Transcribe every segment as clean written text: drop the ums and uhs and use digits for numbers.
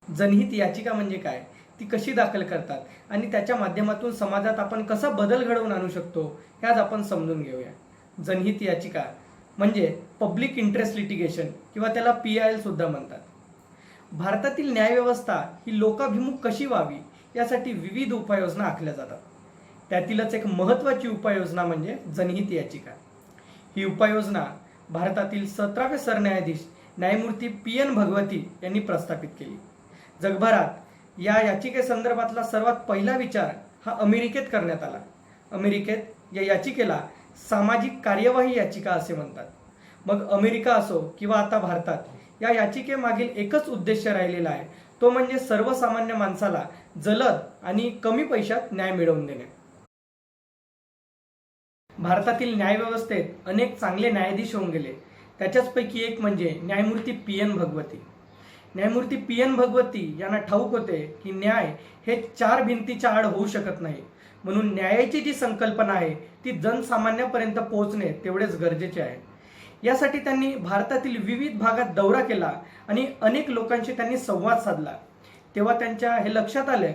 जनहित याचिका म्हणजे काय, ती कशी दाखल करतात आणि त्याच्या माध्यमातून समाजात आपण कसा बदल घडवून आणू शकतो हे आज आपण समजून घेऊया. जनहित याचिका म्हणजे पब्लिक इंटरेस्ट लिटिगेशन किंवा त्याला PIL सुद्धा म्हणतात. भारतातील न्यायव्यवस्था ही लोकाभिमुख कशी व्हावी यासाठी विविध उपाययोजना आखल्या जातात. त्यातीलच एक महत्त्वाची उपाययोजना म्हणजे जनहित याचिका. ही उपाययोजना भारतातील 17वे सरन्यायाधीश न्यायमूर्ती PN भगवती यांनी प्रस्थापित केली. जगभरात या याचिकेसंदर्भातला सर्वात पहिला विचार हा अमेरिकेत करण्यात आला. अमेरिकेत या याचिकेला सामाजिक कार्यवाही याचिका असे म्हणतात. मग अमेरिका असो किंवा आता भारतात या याचिकेमागील एकच उद्देश राहिलेला आहे, तो म्हणजे सर्वसामान्य माणसाला जलद आणि कमी पैशात न्याय मिळवून देणे. भारतातील न्यायव्यवस्थेत अनेक चांगले न्यायाधीश होऊन गेले. त्याच्याचपैकी एक म्हणजे न्यायमूर्ती PN भगवती. न्यायमूर्ती PN भगवती यांना ठाऊक होते की न्याय हे चार भिंतीच्या आड होऊ शकत नाही, म्हणून न्यायाची जी संकल्पना आहे ती जनसामान्यापर्यंत पोहोचणे तेवढेच गरजेचे आहे. यासाठी त्यांनी भारतातील विविध भागात दौरा केला आणि अनेक लोकांशी त्यांनी संवाद साधला. तेव्हा त्यांच्या हे लक्षात आले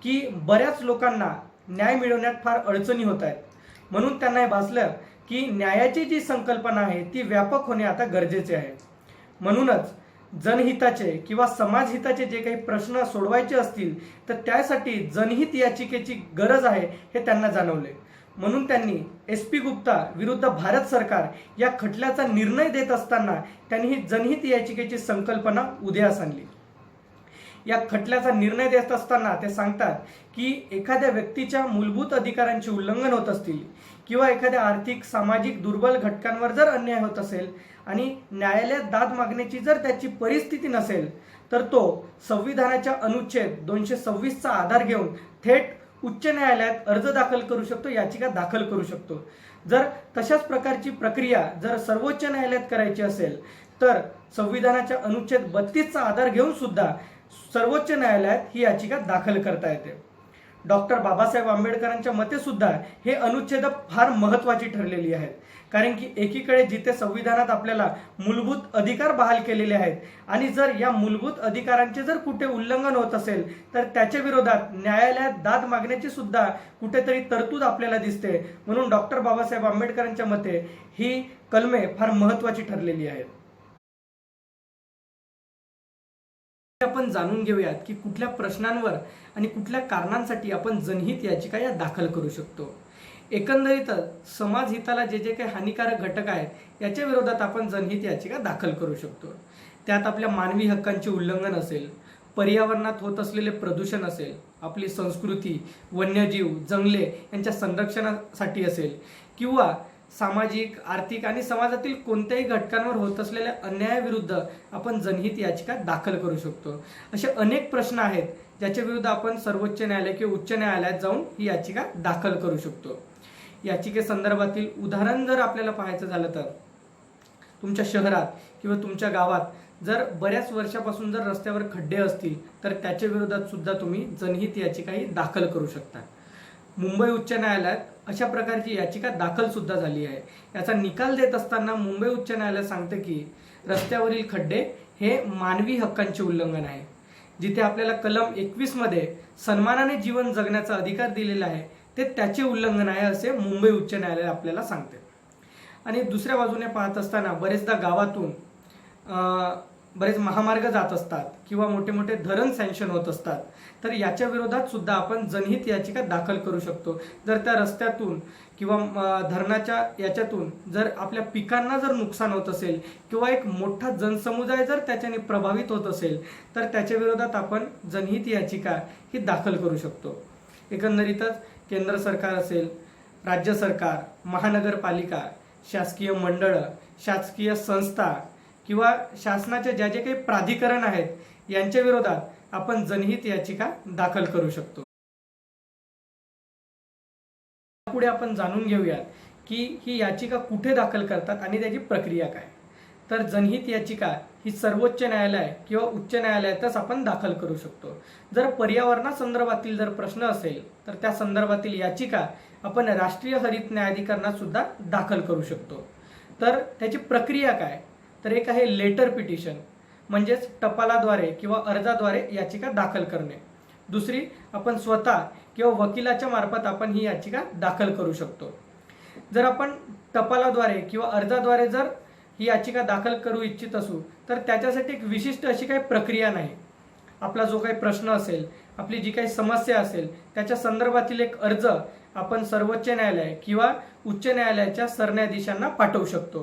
की बऱ्याच लोकांना न्याय मिळवण्यात फार अडचणी होत आहेत. म्हणून त्यांना हे भासलं की न्यायाची जी संकल्पना आहे ती व्यापक होणे आता गरजेचे आहे. म्हणूनच जनहिताचे किंवा समाजहिताचे जे काही प्रश्न सोडवायचे असतील तर त्यासाठी जनहित याचिकेची गरज आहे हे त्यांना जाणवले. म्हणून त्यांनी SP गुप्ता विरुद्ध भारत सरकार या खटल्याचा निर्णय देत असताना त्यांनी ही जनहित याचिकेची संकल्पना उदयास आणली. या खटल्याचा निर्णय देत असताना ते सांगतात की एखाद्या व्यक्तीच्या मूलभूत अधिकारांचे उल्लंघन होत असतील किंवा एखाद्या आर्थिक सामाजिक दुर्बल घटकांवर जर अन्याय होत असेल आणि न्यायालयात दाद मागण्याची जर त्याची परिस्थिती नसेल तर तो संविधानाच्या अनुच्छेद 226चा आधार घेऊन थेट उच्च न्यायालयात अर्ज दाखल करू शकतो, याचिका दाखल करू शकतो. जर तशाच प्रकारची प्रक्रिया जर सर्वोच्च न्यायालयात करायची असेल तर संविधानाच्या अनुच्छेद 32चा आधार घेऊन सुद्धा सर्वोच्च न्यायालयात ही याचिका दाखल करता येते. डॉक्टर बाबासाहेब आंबेडकरांच्या मते सुद्धा हे अनुच्छेद फार महत्त्वाची ठरलेली आहेत. कारण की एकीकडे जिथे संविधानात आपल्याला मूलभूत अधिकार बहाल केलेले आहेत आणि जर या मूलभूत अधिकारांचे जर कुठे उल्लंघन होत असेल तर त्याच्या विरोधात न्यायालयात दाद मागण्याची सुद्धा कुठेतरी तरतूद आपल्याला दिसते. म्हणून डॉक्टर बाबासाहेब आंबेडकरांच्या मते ही कलमे फार महत्त्वाची ठरलेली आहेत. आपण जाणून घेऊयात की कुठल्या प्रश्नांवर आणि कुठल्या कारणांसाठी आपण जनहित याचिका या दाखल करू शकतो. एकंदरीतच समाज हिताला जे जे काही हानिकारक घटक आहेत याच्या विरोधात आपण जनहित याचिका दाखल करू शकतो. त्यात आपल्या मानवी हक्कांचे उल्लंघन असेल, पर्यावरणात होत असलेले प्रदूषण असेल, आपली संस्कृती, वन्यजीव, जंगले यांच्या संरक्षणासाठी असेल किंवा सामाजिक, आर्थिक आणि समाजातील कोणत्याही घटकांवर होत असलेल्या अन्यायाविरुद्ध आपण जनहित याचिका दाखल करू शकतो. असे अनेक प्रश्न आहेत ज्याच्या विरुद्ध आपण सर्वोच्च न्यायालय किंवा उच्च न्यायालयात जाऊन ही याचिका दाखल करू शकतो. याचिकेसंदर्भातील उदाहरण जर आपल्याला पाहायचं झालं तर तुमच्या शहरात किंवा तुमच्या गावात जर बऱ्याच वर्षापासून जर रस्त्यावर खड्डे असतील तर त्याच्या विरोधात सुद्धा तुम्ही जनहित याचिका ही दाखल करू शकता. मुंबई उच्च न्यायालयात अशा प्रकारची याचिका दाखल सुद्धा झाली आहे. याचा निकाल देत असताना मुंबई उच्च न्यायालय सांगते की रस्त्यावरील खड्डे हे मानवी हक्कांचे उल्लंघन आहे. जिथे आपल्याला कलम 21 मध्ये सन्मानाने जीवन जगण्याचा अधिकार दिलेला आहे ते त्याचे उल्लंघन आहे असे मुंबई उच्च न्यायालय आपल्याला सांगते. आणि दुसऱ्या बाजूने पाहत असताना बरेचदा गावातून बरेच महामार्ग जात असतात किंवा मोठे मोठे धरण सँक्शन होत असतात तर याच्या विरोधात सुद्धा आपण जनहित याचिका दाखल करू शकतो. जर त्या रस्त्यातून किंवा धरणाच्या याच्यातून जर आपल्या पिकांना जर नुकसान होत असेल किंवा एक मोठा जनसमुदाय जर त्याच्याने प्रभावित होत असेल तर त्याच्या विरोधात आपण जनहित याचिका ही दाखल करू शकतो. एकंदरीतच केंद्र सरकार असेल, राज्य सरकार, महानगरपालिका, शासकीय मंडळं, शासकीय संस्था किंवा शासनाचे ज्या जे काही प्राधिकरण आहेत यांच्या विरोधात आपण जनहित याचिका दाखल करू शकतो. पुढे आपण जाणून घेऊयात की ही याचिका कुठे दाखल करतात आणि त्याची प्रक्रिया काय. तर जनहित याचिका ही सर्वोच्च न्यायालय किंवा उच्च न्यायालयातच आपण दाखल करू शकतो. जर पर्यावरणासंदर्भातील जर प्रश्न असेल तर त्या संदर्भातील याचिका आपण राष्ट्रीय हरित न्यायाधिकरणात सुद्धा दाखल करू शकतो. तर त्याची प्रक्रिया काय, तर एक आहे लेटर पिटिशन. म्हणजेच टपालाद्वारे किंवा अर्जाद्वारे याचिका दाखल करणे. दुसरी, आपण स्वतः किंवा वकिलाच्या मार्फत आपण ही याचिका दाखल करू शकतो. जर आपण टपालाद्वारे किंवा अर्जाद्वारे जर ही याचिका दाखल करू इच्छित असू तर त्याच्यासाठी एक विशिष्ट अशी काही प्रक्रिया नाही. आपला जो काही प्रश्न असेल, आपली जी काही समस्या असेल त्याच्या संदर्भातील एक अर्ज आपण सर्वोच्च न्यायालय किंवा उच्च न्यायालयाच्या सरन्यायाधीशांना पाठवू शकतो.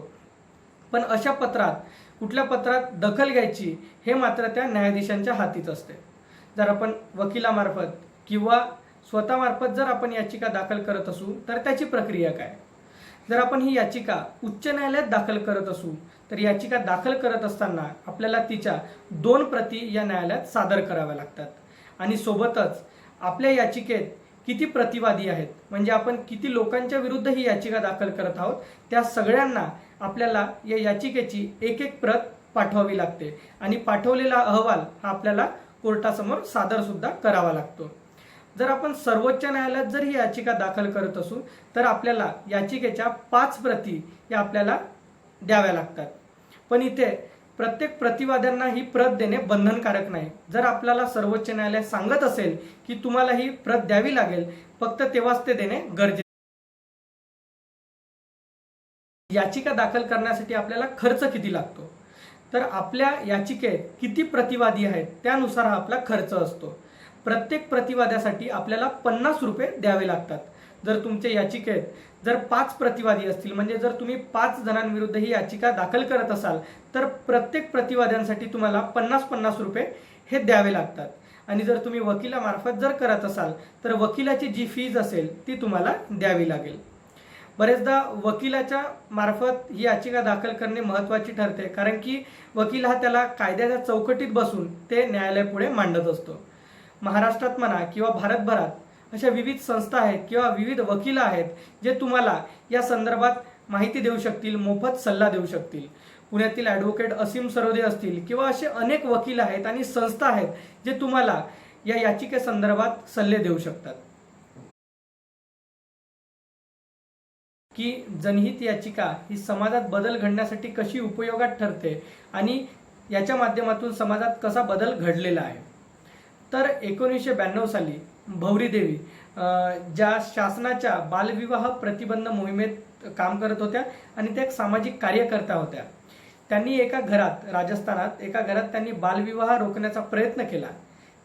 पण अशा पत्रात कुठल्या पत्रात दखल घ्यायची हे मात्र त्या न्यायाधीशांच्या हातीच असते. जर आपण वकिलामार्फत किंवा स्वतःमार्फत जर आपण याचिका दाखल करत असू तर त्याची प्रक्रिया काय. जर आपण ही याचिका उच्च न्यायालयात दाखल करत असू तर याचिका दाखल करत असताना आपल्याला तिच्या 2 प्रती या न्यायालयात सादर कराव्या लागतात. आणि सोबतच आपल्या याचिकेत किती प्रतिवादी आहेत, म्हणजे आपण किती लोकांच्या विरुद्ध ही याचिका दाखल करत आहोत, त्या सगळ्यांना आपल्याला या याचिकेची एक प्रत पाठवावी लागते. आणि पाठवलेला अहवाल हा आपल्याला कोर्टासमोर सादर सुद्धा करावा लागतो. जर आपण सर्वोच्च न्यायालयात जर ही याचिका दाखल करत असू तर आपल्याला याचिकेच्या 5 प्रती या आपल्याला द्याव्या लागतात. पण इथे प्रत्येक प्रतिवाद्यांना ही प्रत देणे बंधनकारक नाही. जर आपल्याला सर्वोच्च न्यायालय सांगत असेल की तुम्हाला ही प्रत द्यावी लागेल, फक्त तेव्हाच ते देणे गरजेचे. याचिका दाखल करण्यासाठी आपल्याला खर्च किती लागतो, तर आपल्या याचिकेत किती प्रतिवादी आहेत त्यानुसार हा आपला खर्च असतो. प्रत्येक प्रतिवाद्यासाठी आपल्याला 50 रुपये द्यावे लागतात. जर तुमच्या याचिकेत जर 5 प्रतिवादी असतील, म्हणजे जर तुम्ही 5 जणांविरुद्ध ही याचिका दाखल करत असाल तर प्रत्येक प्रतिवाद्यांसाठी तुम्हाला 50-50 रुपये हे द्यावे लागतात. आणि जर तुम्ही वकिलामार्फत जर करत असाल तर वकिलाची जी फीज असेल ती तुम्हाला द्यावी लागेल. बरेचदा वकिलाच्या मार्फत ही याचिका दाखल करणे महत्त्वाची ठरते, कारण की वकील हा त्याला कायद्याच्या चौकटीत बसून ते न्यायालयापुढे मांडत असतो. महाराष्ट्रात म्हणा किंवा भारतभरात अशा विविध संस्था आहेत किंवा विविध वकील आहेत जे तुम्हाला या संदर्भात माहिती देऊ शकतील, मोफत सल्ला देऊ शकतील. पुण्यातील ॲडव्होकेट असीम सरोदे असतील किंवा असे अनेक वकील आहेत आणि संस्था आहेत जे तुम्हाला या याचिकेसंदर्भात सल्ले देऊ शकतात. की जनहित याचिका ही समाजात बदल घडण्यासाठी कशी उपयोगात ठरते आणि याच्या माध्यमातून समाजात कसा बदल घडलेला आहे. तर 1992 साली भौरी देवी ज्या शासनाच्या बालविवाह प्रतिबंध मोहिमेत काम करत होत्या आणि त्या एक सामाजिक कार्यकर्ता होत्या. त्यांनी एका घरात, राजस्थानात एका घरात त्यांनी बालविवाह रोखण्याचा प्रयत्न केला.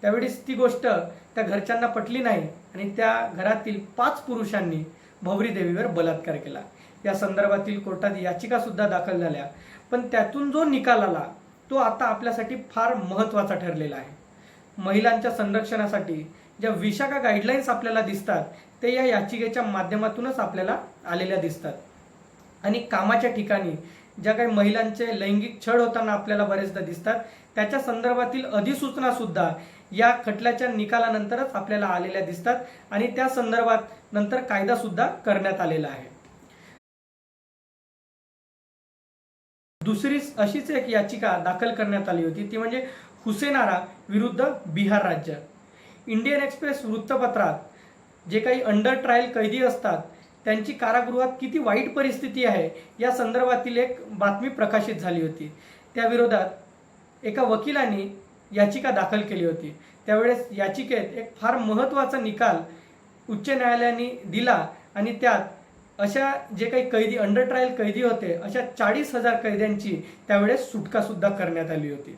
त्यावेळेस ती गोष्ट त्या घरच्यांना पटली नाही आणि त्या घरातील 5 पुरुषांनी भौरी देवीवर बलात्कार केला. या संदर्भातील कोर्टात याचिका सुद्धा दाखल झाल्या. पण त्यातून जो निकाल आला तो आता आपल्यासाठी फार महत्त्वाचा ठरलेला आहे. महिलांच्या संरक्षणासाठी ज्या विशाखा गाईडलाईन्स आपल्याला दिसतात ते या याचिकेच्या माध्यमातूनच आपल्याला आलेल्या दिसतात. आणि कामाच्या ठिकाणी ज्या काही महिलांचे लैंगिक छळ होताना आपल्याला बरेचदा दिसतात त्याच्या संदर्भातील अधिसूचना सुद्धा या खटल्याच्या निकालानंतरच आपल्याला आलेल्या दिसतात आणि त्या संदर्भात नंतर कायदा सुद्धा करण्यात आलेला आहे. दुसरी अशीच एक याचिका दाखल करण्यात आली होती, ती म्हणजे हुसेन आरा विरुद्ध बिहार राज्य. इंडियन एक्सप्रेस वृत्तपत्रात जे काही अंडर ट्रायल कैदी असतात त्यांची कारागृहात किती वाईट परिस्थिती आहे या संदर्भातील एक बातमी प्रकाशित झाली होती. त्या विरोधात एका वकिलांनी याचिका दाखल केली होती. त्यावेळेस याचिकेत एक फार महत्त्वाचा निकाल उच्च न्यायालयाने दिला आणि त्यात अशा जे काही कैदी अंडर ट्रायल कैदी होते अशा 40,000 कैद्यांची त्यावेळेस सुटका सुद्धा करण्यात आली होती.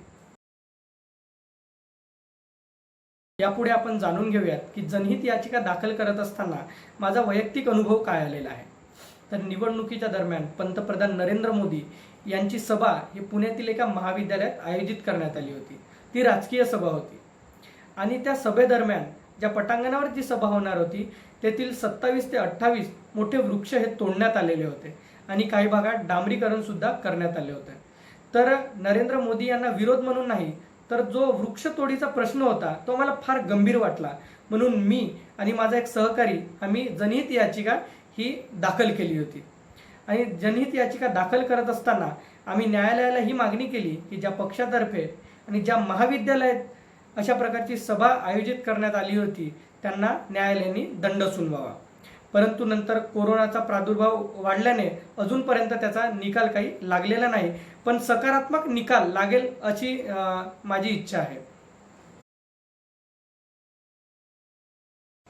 यापुढे आपण जाणून घेऊयात की जनहित याचिका दाखल करत असताना माझा वैयक्तिक अनुभव काय आलेला आहे. तर निवडणुकीच्या दरम्यान पंतप्रधान नरेंद्र मोदी यांची सभा ही पुण्यातील एका महाविद्यालयात आयोजित करण्यात आली होती. ती राजकीय सभा होती आणि त्या सभेदरम्यान ज्या पटांगणावर जी सभा होणार होती तेथील 27 ते 28 मोठे वृक्ष हे तोडण्यात आलेले होते आणि काही भागात डांबरीकरण सुद्धा करण्यात आले होते. तर नरेंद्र मोदी यांना विरोध म्हणून नाही तर जो वृक्षतोडीचा प्रश्न होता तो मला फार गंभीर वाटला, म्हणून मी आणि माझा एक सहकारी आम्ही जनहित याचिका ही दाखल केली होती. आणि जनहित याचिका दाखल करत असताना आम्ही न्यायालयाला ही मागणी केली की ज्या पक्षातर्फे आणि ज्या महाविद्यालयात अशा प्रकारची सभा आयोजित करण्यात आली होती त्यांना न्यायालयाने दंड सुनवावा. परंतु नंतर कोरोनाचा प्रादुर्भाव वाढल्याने अजूनपर्यंत त्याचा निकाल काही लागलेला नाही. पण सकारात्मक निकाल लागेल अशी माझी इच्छा आहे।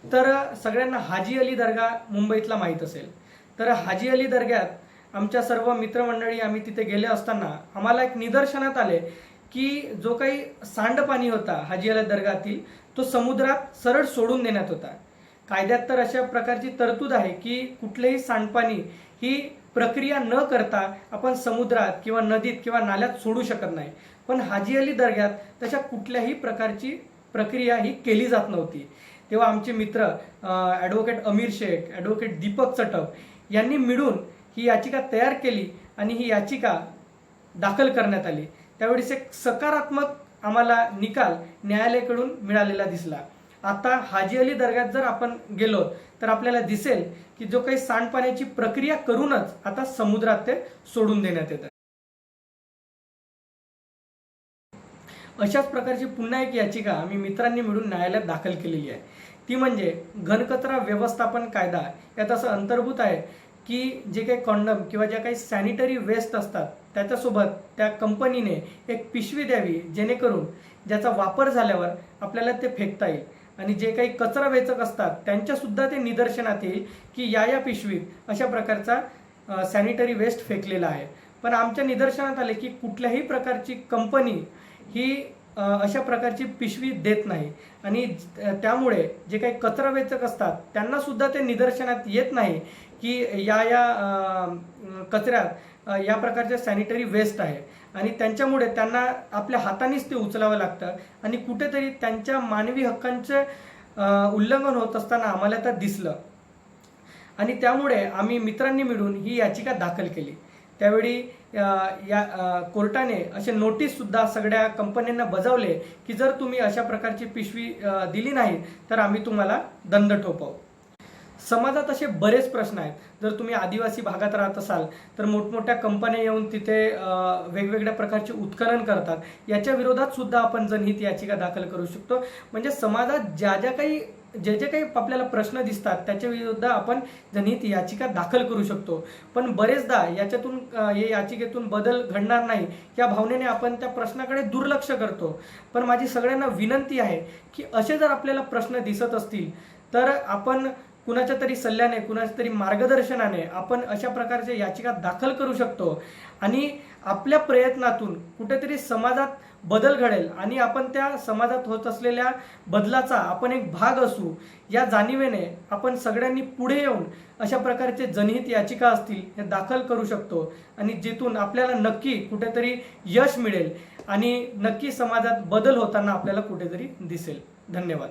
तर सगळ्यांना हाजी अली दर्गा मुंबईतला माहीत असेल। तर हाजी अली दर्ग्यात आमच्या सर्व मित्रमंडळी आम्ही तिथे गेले असताना आम्हाला एक निदर्शनात आले की जो काही सांडपाणी होता हाजी अली दर्गातील तो समुद्रात सरळ सोडून देण्यात होता। कायद्यात तर अशा प्रकारची तरतूद आहे की कुठलेही सांडपाणी ही प्रक्रिया न करता आपण समुद्रात किंवा नदीत किंवा नाल्यात सोडू शकत नाही, पण हाजी अली दर्ग्यात तशा कुठल्याही प्रकारची प्रक्रिया ही केली जात नव्हती। तेव्हा आमचे मित्र ॲडव्होकेट अमीर शेख, ॲडव्होकेट दीपक चटप यांनी मिळून ही याचिका तयार केली आणि ही याचिका दाखल करण्यात आली। त्यावेळेस एक सकारात्मक आम्हाला निकाल न्यायालयाकडून मिळालेला दिसला। आता हाजी अली दर्ग्यात जर आपण गेलो तर आपल्याला दिसेल की जो काही सांडपाण्याची प्रक्रिया करूनच आता समुद्रात ते सोडून देण्यात येतं। अशाच प्रकारची पुन्हा एक याचिका आम्ही मित्रांनी मिळून न्यायालयात दाखल केलेली आहे। ती म्हणजे घनकचरा व्यवस्थापन कायदा यात असं अंतर्भूत आहे की जे काही कॉन्डम किंवा ज्या काही सॅनिटरी वेस्ट असतात त्याच्यासोबत त्या कंपनीने एक पिशवी द्यावी, जेणेकरून ज्याचा वापर झाल्यावर आपल्याला ते फेकता येईल आणि जे काही कचरा वेचक असतात त्यांच्यासुद्धा ते निदर्शनात येईल की या पिशवीत अशा प्रकारचा सॅनिटरी वेस्ट फेकलेला आहे। पण आमच्या निदर्शनात आले की कुठल्याही प्रकारची कंपनी ही अशा प्रकारची पिशवी देत नाही आणि त्यामुळे जे काही कचरा वेचक असतात त्यांना सुद्धा ते निदर्शनात येत नाही की या कचऱ्यात या प्रकारचे सॅनिटरी वेस्ट आहे आणि त्यांच्यामुळे त्यांना आपल्या हातानेच ते उचलावं लागतं आणि कुठेतरी त्यांच्या मानवी हक्कांचे उल्लंघन होत असताना आम्हाला तर दिसलं आणि त्यामुळे आम्ही मित्रांनी मिळून ही याचिका दाखल केली। त्यावेळी कोर्टाने असे नोटीस सुद्धा सगळ्या कंपन्यांना बजावले की जर तुम्ही अशा प्रकारची पिशवी दिली नाही तर आम्ही तुम्हाला दंड ठोकावू। समाजात असे बरेच प्रश्न आहेत। जर तुम्ही आदिवासी भागात राहत असाल तर मोठमोठ्या कंपन्या येऊन तिथे वेगवेगळ्या प्रकारचे उत्खनन करतात, याच्या विरोधात सुद्धा आपण जनहित याचिका दाखल करू शकतो। म्हणजे समाजात जे काही आपल्याला प्रश्न दिसतात त्याच्या विरुद्ध आपण जनहित याचिका दाखल करू शकतो। पण बरेचदा याच्यातून या याचिकेतून बदल घडणार नाही या भावनेने आपण त्या प्रश्नाकडे दुर्लक्ष करतो। पण माझी सगळ्यांना विनंती आहे की असे जर आपल्याला प्रश्न दिसत असतील तर आपण कुणाच्या तरी सल्ल्याने, कुणाच्या तरी मार्गदर्शनाने आपण अशा प्रकारच्या याचिका दाखल करू शकतो आणि आपल्या प्रयत्नातून कुठेतरी समाजात बदल घडेल आणि आपण त्या समाजात होत असलेल्या बदलाचा आपण एक भाग असू या जाणीवेने आपण सगळ्यांनी पुढे येऊन अशा प्रकारचे जनहित याचिका असतील हे दाखल करू शकतो आणि जिथून आपल्याला नक्की कुठेतरी यश मिळेल आणि नक्की समाजात बदल होताना आपल्याला कुठेतरी दिसेल। धन्यवाद।